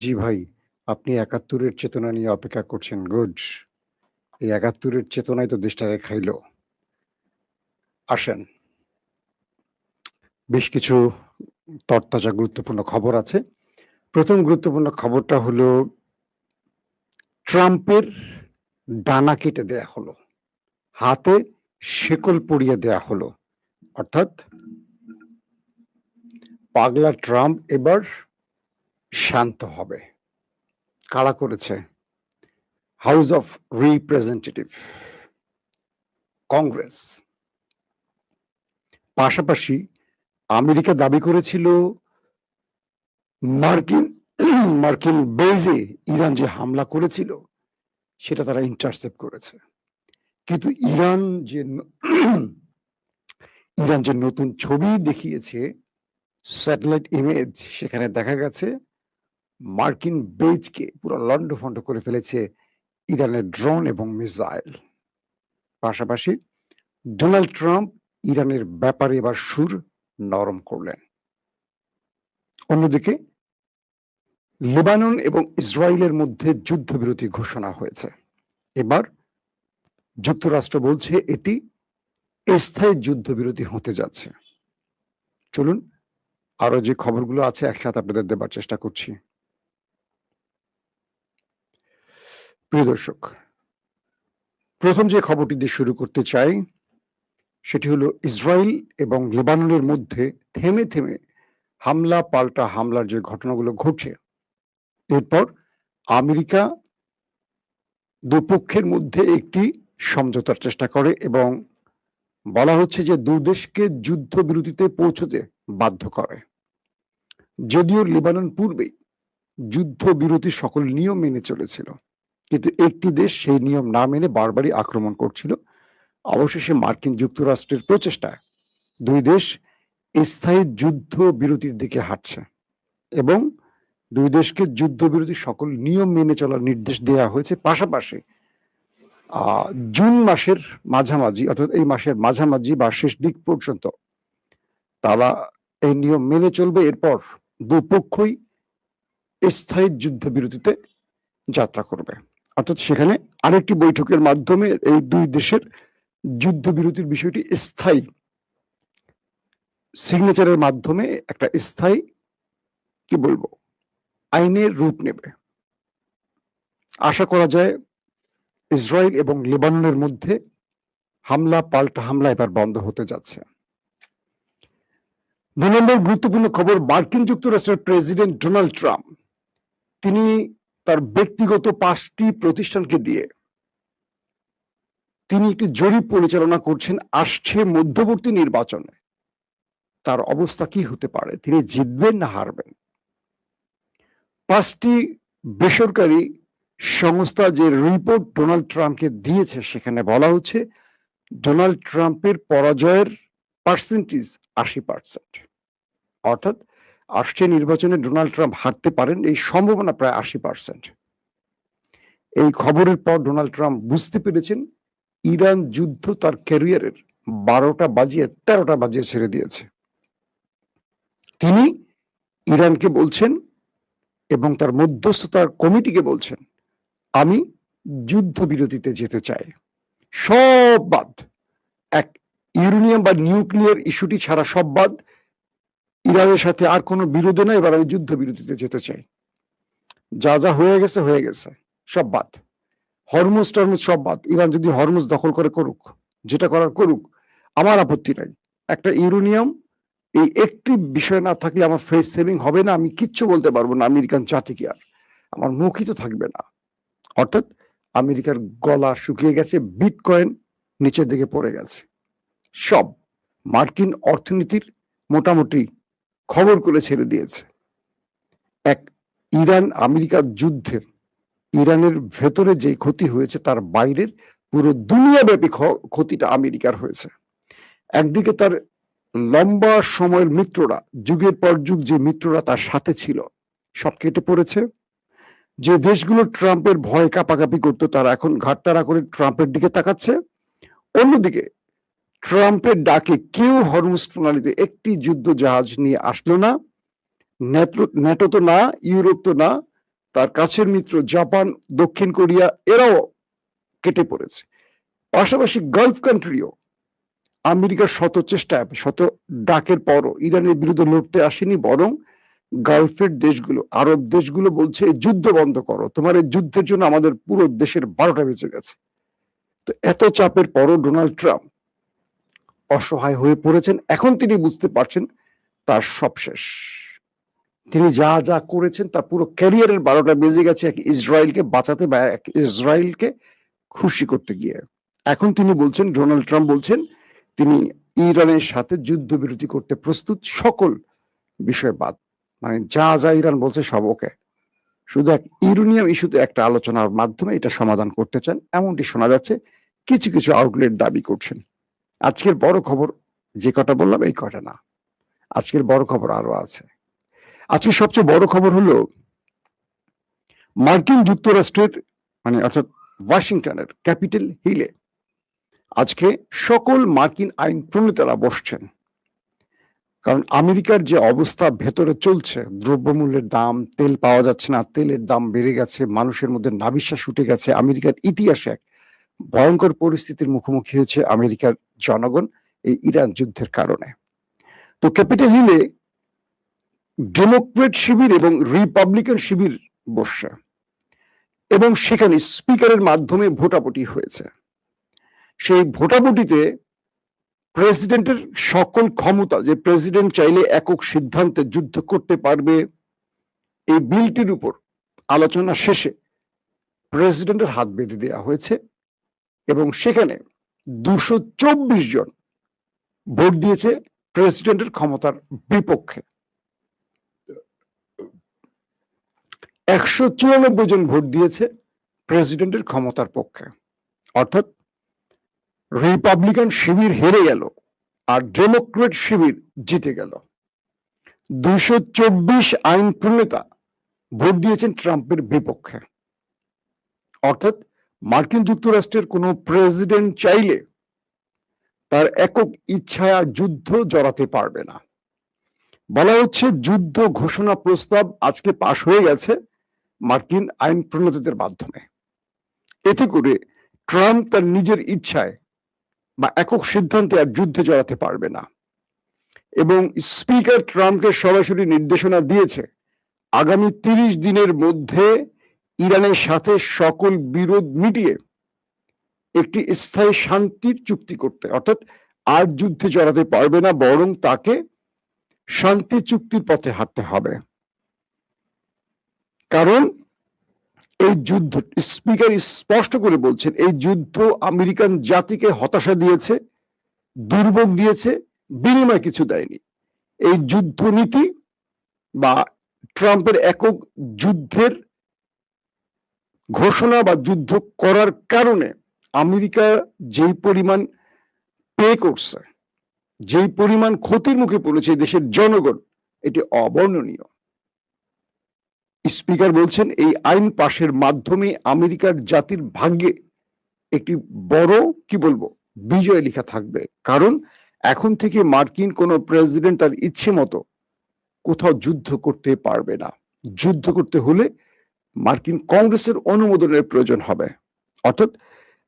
জি ভাই, আপনি ৭১ এর চেতনা নিয়ে অপেক্ষা করছেন। গুড। এই ৭১ এর চেতনাই তো দেশটাকে খাইলো। আসেন, বেশ কিছু তরতাজা গুরুত্বপূর্ণ খবর আছে। ১ম গুরুত্বপূর্ণ খবরটা হলো ট্রাম্পের ডানা কেটে দেয়া হলো। হাতে শেকল পরিয়ে দেয়া হলো। অর্থাৎ পাগলা ট্রাম্প এবার শান্ত হবে। কারা করেছে? House of representative, Congress. পাশাপাশি আমেরিকা দাবি করেছিল মার্কিন মার্কিন বেজে ইরান যে হামলা করেছিল সেটা তারা ইন্টারসেপ্ট করেছে। কিন্তু যে ইরান যে নতুন ছবি দেখিয়েছে, স্যাটেলাইট ইমেজ, সেখানে দেখা গেছে মার্কিন বেজকে পুরো লন্ডভন্ড করে ফেলেছে ইরানের ড্রোন এবং মিসাইল। পাশাপাশি ডোনাল্ড ট্রাম্প ইরানের ব্যাপারে এবার সুর নরম করলেন। অন্যদিকে লেবানন এবং ইসরায়েলের মধ্যে যুদ্ধবিরতি ঘোষণা হয়েছে। এবার যুক্তরাষ্ট্র বলছে এটি স্থায়ী যুদ্ধবিরতি হতে যাচ্ছে। চলুন আরো যে খবরগুলো আছে একসাথে আপনাদের দেবার চেষ্টা করছি। প্রিয় দর্শক, প্রথম যে খবরটি দিয়ে শুরু করতে চাই সেটি হলো ইসরায়েল এবং লেবাননের মধ্যে থেমে থেমে হামলা পাল্টা হামলার যে ঘটনাগুলো ঘটছে, এরপর আমেরিকা দুপক্ষের মধ্যে একটি সমঝোতার চেষ্টা করে এবং বলা হচ্ছে যে দুই দেশকে যুদ্ধবিরতিতে পৌঁছতে বাধ্য করে। যদিও লেবানন পূর্বেই যুদ্ধবিরতির সকল নিয়ম মেনে চলেছিল, কিন্তু একটি দেশ সেই নিয়ম না মেনে বারবারই আক্রমণ করছিল। অবশেষে মার্কিন যুক্তরাষ্ট্রের প্রচেষ্টায় দুই দেশ স্থায়ী যুদ্ধ বিরতির দিকে হাঁটছে এবং দুই দেশকে যুদ্ধবিরতির সকল নিয়ম মেনে চলার নির্দেশ দেওয়া হয়েছে। পাশাপাশি জুন মাসের মাঝামাঝি, অর্থাৎ এই মাসের মাঝামাঝি বা শেষ দিক পর্যন্ত তারা এই নিয়ম মেনে চলবে। এরপর দুপক্ষই স্থায়ী যুদ্ধবিরতিতে যাত্রা করবে। অর্থাৎ সেখানে আরেকটি বৈঠকের মাধ্যমে এই দুই দেশের যুদ্ধবিরতির বিষয়টি স্থায়ী সিগনেচারের মাধ্যমে একটা স্থায়ী কি বলবো আইনের রূপ নেবে। আশা করা যায় ইসরায়েল এবং লেবাননের মধ্যে হামলা পাল্টা হামলা এবার বন্ধ হতে যাচ্ছে। ২ নম্বর গুরুত্বপূর্ণ খবর, মার্কিন যুক্তরাষ্ট্রের প্রেসিডেন্ট ডোনাল্ড ট্রাম্প তিনি তার ব্যক্তিগত 5টি প্রতিষ্ঠানকে দিয়ে তিনি একটি জরিপ পরিচালনা করছেন আসছে মধ্যবর্তী নির্বাচনে তার অবস্থা কি হতে পারে, তিনি জিতবেন না হারবেন। 5টি বেসরকারি সংস্থা যে রিপোর্ট ডোনাল্ড ট্রাম্পকে দিয়েছে সেখানে বলা হচ্ছে ডোনাল্ড ট্রাম্পের পরাজয়ের পার্সেন্টেজ 80%। অর্থাৎ আসছে নির্বাচনে ডোনাল্ড ট্রাম্প হারতে পারেন এই সম্ভাবনা প্রায় 80%। এই খবরের পর ডোনাল্ড ট্রাম্প বুঝতে পেরেছেন ইরান যুদ্ধ তার ক্যারিয়ারের 12টা বাজিয়ে 13টা বাজিয়ে ছেড়ে দিয়েছে। তিনি ইরানকে বলছেন এবং তার মধ্যস্থতার কমিটিকে বলছেন, আমি যুদ্ধবিরতিতে যেতে চাই, সব বাদ, এক ইউরেনিয়াম বা নিউক্লিয়ার ইস্যুটি ছাড়া সব বাদ, ইরানের সাথে আর কোনো বিরোধে না, এবার আমি যুদ্ধবিরতিতে যেতে চাই। যা যা হয়ে গেছে হয়ে গেছে, সব বাদ। হরমুজ টরমুজ সব বাদ, ইরান যদি হরমুজ দখল করে করুক, যেটা করার করুক, আমার আপত্তি নাই। একটা ইউরেনিয়াম এই একটি বিষয় না থাকলে আমার ফেস সেভিং হবে না, আমি কিচ্ছু বলতে পারবো না আমেরিকান জাতিকে, আর আমার মুখই তো থাকবে না। অর্থাৎ আমেরিকার গলা শুকিয়ে গেছে, বিটকয়েন নিচের দিকে পড়ে গেছে, সব মার্কিন অর্থনীতির মোটামুটি খবর করে ছেড়ে দিয়েছে। এক ইরান আমেরিকার যুদ্ধের ইরানের ভেতরে যে ক্ষতি হয়েছে তার বাইরের পুরো দুনিয়াব্যাপী ক্ষতিটা আমেরিকার হয়েছে। একদিকে তার লম্বা সময়ের মিত্ররা, যুগের পর যুগ যে মিত্ররা তার সাথে ছিল, সব কেটে পড়েছে। যে দেশগুলো ট্রাম্পের ভয় কাঁপাকাঁপি করতো তারা এখন ঘাটতারা করে ট্রাম্পের দিকে তাকাচ্ছে। অন্যদিকে ট্রাম্পের ডাকে কেউ হরমুজ প্রণালীতে একটি যুদ্ধ জাহাজ নিয়ে আসলো না। ন্যাটো তো না, ইউরোপ তো না, তার কাছের মিত্র জাপান, দক্ষিণ কোরিয়া এরাও কেটে পড়েছে। পাশাপাশি গালফ কান্ট্রিও আমেরিকার শত চেষ্টায়, শত ডাকের পরও ইরানের বিরুদ্ধে লড়তে আসেনি, বরং গালফের দেশগুলো, আরব দেশগুলো বলছে যুদ্ধ বন্ধ করো, তোমার এই যুদ্ধের জন্য আমাদের পুরো দেশের 12টা বেঁচে গেছে। তো এত চাপের পরও ডোনাল্ড ট্রাম্প অসহায় হয়ে পড়েছেন। এখন তিনি বুঝতে পারছেন তার সব শেষ। তিনি যা যা করেছেন তার পুরো ক্যারিয়ারের 12টা বেজে গেছে এক ইসরায়েলকে বাঁচাতে বা এক ইসরায়েলকে খুশি করতে গিয়ে। এখন তিনি বলছেন, ডোনাল্ড ট্রাম্প বলছেন তিনি ইরানের সাথে যুদ্ধবিরতি করতে প্রস্তুত, সকল বিষয় বাদ, মানে যা যা ইরান বলছে সব ওকে, শুধু এক ইউরেনিয়াম ইস্যুতে একটা আলোচনার মাধ্যমে এটা সমাধান করতে চান, এমনটি শোনা যাচ্ছে। কিছু কিছু আউটলেট দাবি করছেন। আজকের বড় খবর যে কটা বললাম এই কটা না, আজকের বড় খবর আরো আছে। আজকে সবচেয়ে বড় খবর হলো মার্কিন যুক্তরাষ্ট্রের, মানে অর্থাৎ ওয়াশিংটনের ক্যাপিটাল হিলে আজকে সকল মার্কিন আইন প্রণেতারা বসছেন। কারণ আমেরিকার যে অবস্থা ভেতরে চলছে, দ্রব্যমূল্যের দাম, তেল পাওয়া যাচ্ছে না, তেলের দাম বেড়ে গেছে, মানুষের মধ্যে নাভিশ্বাস উঠে গেছে। আমেরিকার ইতিহাসে এক ভয়ঙ্কর পরিস্থিতির মুখোমুখি হয়েছে আমেরিকার জনগণ এই ইরান যুদ্ধের কারণে। তো ক্যাপিটাল হিলে ডেমোক্রেট শিবির এবং রিপাবলিকান শিবির বসছে এবং সেখানে স্পিকারের মাধ্যমে ভোটাভুটি হয়েছে। সেই ভোটাভুটিতে প্রেসিডেন্টের সকল ক্ষমতা, যে প্রেসিডেন্ট চাইলে একক সিদ্ধান্তে যুদ্ধ করতে পারবে, এই বিলটির উপর আলোচনা শেষে প্রেসিডেন্টের হাত বেঁধে দেওয়া হয়েছে এবং সেখানে 224 জন ভোট দিয়েছে প্রেসিডেন্টের ক্ষমতার বিপক্ষে, 194 জন ভোট দিয়েছে প্রেসিডেন্টের ক্ষমতার পক্ষে। অর্থাৎ রিপাবলিকান শিবির হেরে গেল আর ডেমোক্রেট শিবির জিতে গেল। 224 আইন প্রণেতা ভোট দিয়েছেন ট্রাম্পের বিপক্ষে। অর্থাৎ মার্কিন যুক্তরাষ্ট্রের কোন প্রেসিডেন্ট চাইলে তার একক ইচ্ছায় যুদ্ধ জড়াতে পারবে না। বলা হচ্ছে যুদ্ধ ঘোষণা প্রস্তাব আজকে পাশ হয়ে গেছে মার্কিন আইন প্রণেতাদের মাধ্যমে। এতে করে ট্রাম্প তার নিজের ইচ্ছায় বা একক সিদ্ধান্তে আর যুদ্ধে জড়াতে পারবে না। এবং স্পিকার ট্রাম্পকে সরাসরি নির্দেশনা দিয়েছে আগামী 30 দিনের মধ্যে ইরানের সাথে সকল বিরোধ মিটিয়ে একটি স্থায়ী শান্তির চুক্তি করতে। অর্থাৎ আর যুদ্ধে জড়াতে পারবে না, বরং তাকে শান্তি চুক্তির পথে হাঁটতে হবে। কারণ এই যুদ্ধ, স্পিকার স্পষ্ট করে বলছেন, এই যুদ্ধ আমেরিকান জাতিকে হতাশা দিয়েছে, দুর্ভোগ দিয়েছে, বিনিময় কিছু দেয়নি। এই যুদ্ধ নীতি বা ট্রাম্পের একক যুদ্ধের ঘোষণা বা যুদ্ধ করার কারণে আমেরিকা যেই পরিমাণ পে করছে, যেই পরিমাণ ক্ষতির মুখে পড়েছে দেশের জনগণ, এটি অবর্ণনীয়। স্পিকার বলছেন এই আইন পাশের মাধ্যমে আমেরিকার জাতির ভাগ্যে একটি বড়, কি বলবো, বিজয় লেখা থাকবে। কারণ এখন থেকে মার্কিন কোন প্রেসিডেন্ট তার ইচ্ছে মতো কোথাও যুদ্ধ করতে পারবে না। যুদ্ধ করতে হলে মার্কিন কংগ্রেসের অনুমোদনের প্রয়োজন হবে। অর্থাৎ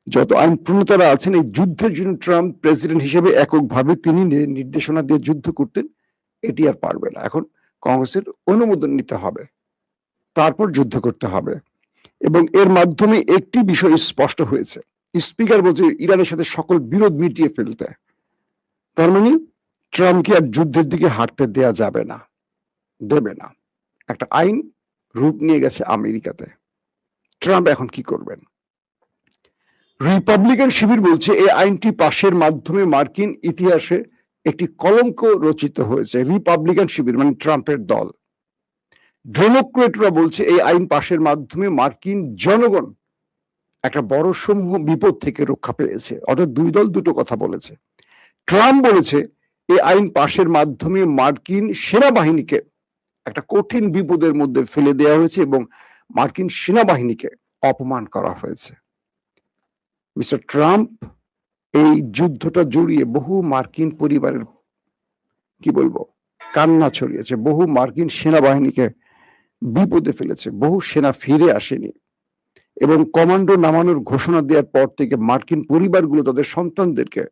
যত আইন প্রণেতারা আছেন, এই যুদ্ধের জন্য ট্রাম্প প্রেসিডেন্ট হিসেবে এককভাবে তিনি নির্দেশনা দিয়ে যুদ্ধ করতেন, এটি আর পারবে না। এখন কংগ্রেসের অনুমোদন নিতে হবে, তারপর যুদ্ধ করতে হবে। এবং এর মাধ্যমে একটি বিষয় স্পষ্ট হয়েছে, স্পিকার বলছে ইরানের সাথে সকল বিরোধ মিটিয়ে ফেলতে। তার মানে ট্রাম্পকে আর যুদ্ধের দিকে হাঁটতে দেয়া যাবে না, দেবে না। একটা আইন রূপ নিয়ে গেছে আমেরিকাতে। ট্রাম্প এখন কি করবেন? রিপাবলিকান শিবির বলছে এই আইনটি পাশের মাধ্যমে মার্কিন ইতিহাসে একটি কলঙ্ক রচিত হয়েছে। রিপাবলিকান শিবির মানে ট্রাম্পের দল। ডেমোক্রেটরা বলছে এই আইন পাশের মাধ্যমে মার্কিন জনগণ একটা বড় সমূহ বিপদ থেকে রক্ষা পেয়েছে। অর্থাৎ দুই দল দুটো কথা বলেছে। ট্রাম্প বলেছে এই আইন পাশের মাধ্যমে মার্কিন সেনাবাহিনীকে একটা কঠিন বিপদের মধ্যে ফেলে দেওয়া হয়েছে এবং মার্কিন সেনাবাহিনীকে অপমান করা হয়েছে। মিস্টার ট্রাম্প এই যুদ্ধটা জড়িয়ে বহু মার্কিন পরিবারের, কি বলবো, কান্না ছড়িয়েছে, বহু মার্কিন সেনাবাহিনীকে বিপদে ফেলেছে, বহু সেনা ফিরে আসেনি এবং কমান্ডো নামানোর ঘোষণা দেওয়ার পর থেকে মার্কিন পরিবারগুলো তাদের সন্তানদেরকে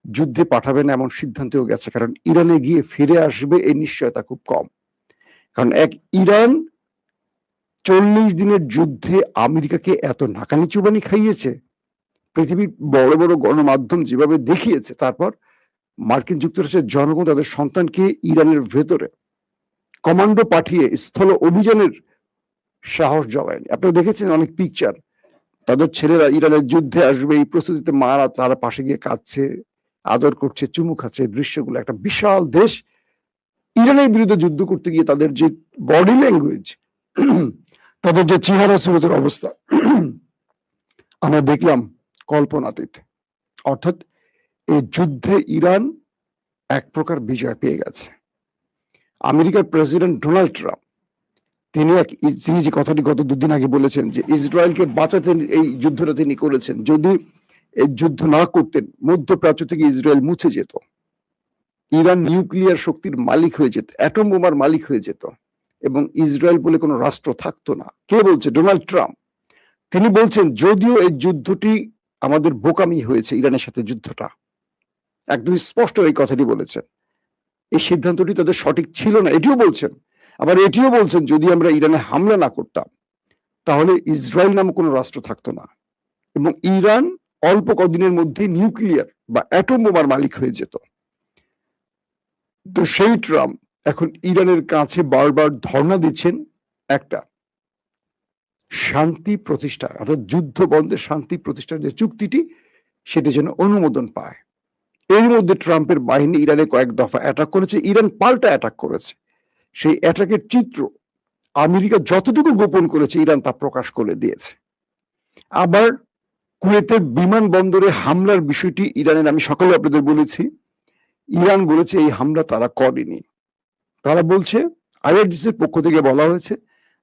যুদ্ধে পাঠাবে না এমন সিদ্ধান্তেও গেছে, কারণ ইরানে গিয়ে ফিরে আসবে এই নিশ্চয়তা খুব কম। কারণ ইরান 40 দিনের যুদ্ধে আমেরিকাকে এত নাকানি চুবানি খাইয়েছে, পৃথিবীর বড় বড় গণমাধ্যম যেভাবে দেখিয়েছে, তারপর মার্কিন যুক্তরাষ্ট্রের জনগণ তাদের সন্তানকে ইরানের ভেতরে কমান্ডো পাঠিয়ে স্থল অভিযানের সাহস জগায়নি। আপনারা দেখেছেন অনেক পিকচার, তাদের ছেলেরা ইরানের যুদ্ধে আসবে এই প্রস্তুতিতে মারা তারা পাশে গিয়ে কাঁদছে, আদর করছে, চুমু খাচ্ছে। দৃশ্যগুলো, একটা বিশাল দেশ ইরানের বিরুদ্ধে যুদ্ধ করতে গিয়ে তাদের যে বডি ল্যাঙ্গুয়েজ, তাদের যে চেহারা সুরতের অবস্থা আমরা দেখলাম কল্পনাতীত। অর্থাৎ এই যুদ্ধে ইরান এক প্রকার বিজয় পেয়ে গেছে। আমেরিকার প্রেসিডেন্ট ডোনাল্ড ট্রাম্প তিনি যে কথাটি গত দুদিন আগে বলেছেন যে ইসরায়েলকে বাঁচাতে এই যুদ্ধটা তিনি করেছেন, যদি এই যুদ্ধ না করতেন মধ্যপ্রাচ্য থেকে ইসরায়েল মুছে যেত, ইরান নিউক্লিয়ার শক্তির মালিক হয়ে যেত, অ্যাটম বোমার মালিক হয়ে যেত এবং ইসরায়েল বলে কোনো রাষ্ট্র থাকতো না। কে বলছে? Donald Trump. তিনি বলছেন যদিও এই যুদ্ধটি আমাদের বোকামি হয়েছে, ইরানের সাথে যুদ্ধটা, একদম স্পষ্ট এই কথাটি বলেছেন। এই সিদ্ধান্তটি তাদের সঠিক ছিল না এটিও বলছেন। আবার এটিও বলছেন যদি আমরা ইরানে হামলা না করতাম তাহলে ইসরায়েল নামক কোনো রাষ্ট্র থাকতো না এবং ইরান অল্প কদিনের মধ্যে নিউক্লিয়ার বা অ্যাটম বোমার মালিক হয়ে যেত। তো সেই ট্রাম্প এখন ইরানের কাছে বারবার ধর্ণা দিচ্ছেন একটা শান্তি প্রতিষ্ঠা, অর্থাৎ যুদ্ধ বন্ধের শান্তি প্রতিষ্ঠার যে চুক্তিটি সেটি যেন অনুমোদন পায়। এর মধ্যে ট্রাম্পের বাহিনী ইরানে কয়েক দফা অ্যাটাক করেছে, ইরান পাল্টা অ্যাটাক করেছে। সেই অ্যাটাকের চিত্র আমেরিকা যতটুকু গোপন করেছে ইরান তা প্রকাশ করে দিয়েছে। আবার কুয়েতের বিমানবন্দরে হামলার বিষয়টি ইরানের, আমি সকালে আপনাদের বলেছি, ইরান বলেছে এই হামলা তারা করেনি। তারা বলছে, আইআরজিসির পক্ষ থেকে বলা হয়েছে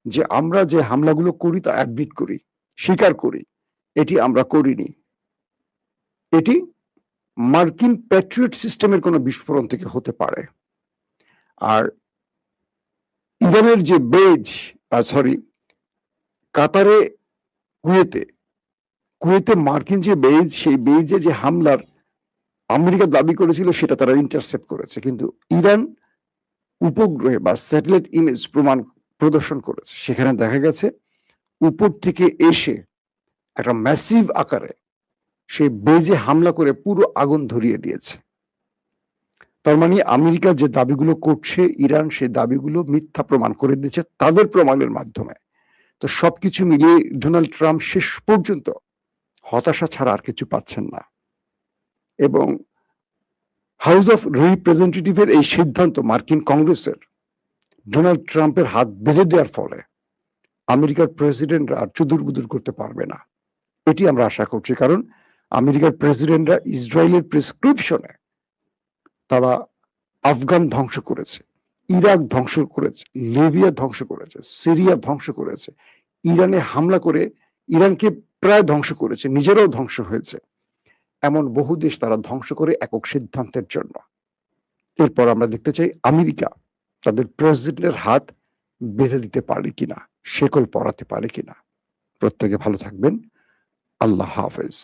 যে আমরা যে হামলাগুলো করি তা অ্যাডমিট করি, স্বীকার করি, এটি আমরা করিনি। এটি মার্কিন প্যাট্রিয়ট সিস্টেমের কোনো বিস্ফোরণ থেকে হতে পারে। আর ইরানের যে কাতারে কুয়েতে মার্কিন যে বেজ, সেই বেজে যে হামলার আমেরিকা দাবি করেছিল সেটা তারা ইন্টারসেপ্ট করেছে, কিন্তু ইরান উপগ্রহে বা স্যাটেলাইট ইমেজ প্রদর্শন করেছে। সেখানে দেখা গেছে উপর থেকে এসে একটা ম্যাসিভ আকারে সেই বেজে হামলা করে পুরো আগুন ধরিয়ে দিয়েছে। তার মানে আমেরিকা যে দাবিগুলো করছে ইরান সেই দাবিগুলো মিথ্যা প্রমাণ করে দিয়েছে তাদের প্রমাণের মাধ্যমে। তো সবকিছু মিলিয়ে ডোনাল্ড ট্রাম্প শেষ পর্যন্ত হতাশা ছাড়া আর কিছু পাচ্ছেন না এবং হাউস অফ রিপ্রেজেন্টেটিভের এই সিদ্ধান্ত মার্কিন কংগ্রেসের ডোনাল্ড ট্রাম্পের হাত বেঁধে দেওয়ার ফলে আমেরিকার প্রেসিডেন্টরা আর চুদুরবুদুর করতে পারবে না, এটি আমরা আশা করছি। কারণ আমেরিকার প্রেসিডেন্টরা ইসরায়েলের প্রেসক্রিপশনে তারা আফগান ধ্বংস করেছে, ইরাক ধ্বংস করেছে, লিবিয়া ধ্বংস করেছে, সিরিয়া ধ্বংস করেছে, ইরানে হামলা করে ইরানকে প্রায় ধ্বংস করেছে, নিজেরাও ধ্বংস হয়েছে। এমন বহু দেশ তারা ধ্বংস করে একক সিদ্ধান্তের জন্য। এরপর আমরা দেখতে চাই আমেরিকা তাদের প্রেসিডেন্টের হাত বেঁধে দিতে পারে কিনা, শেকল পরাতে পারে কিনা। প্রত্যেকে ভালো থাকবেন। আল্লাহ হাফেজ।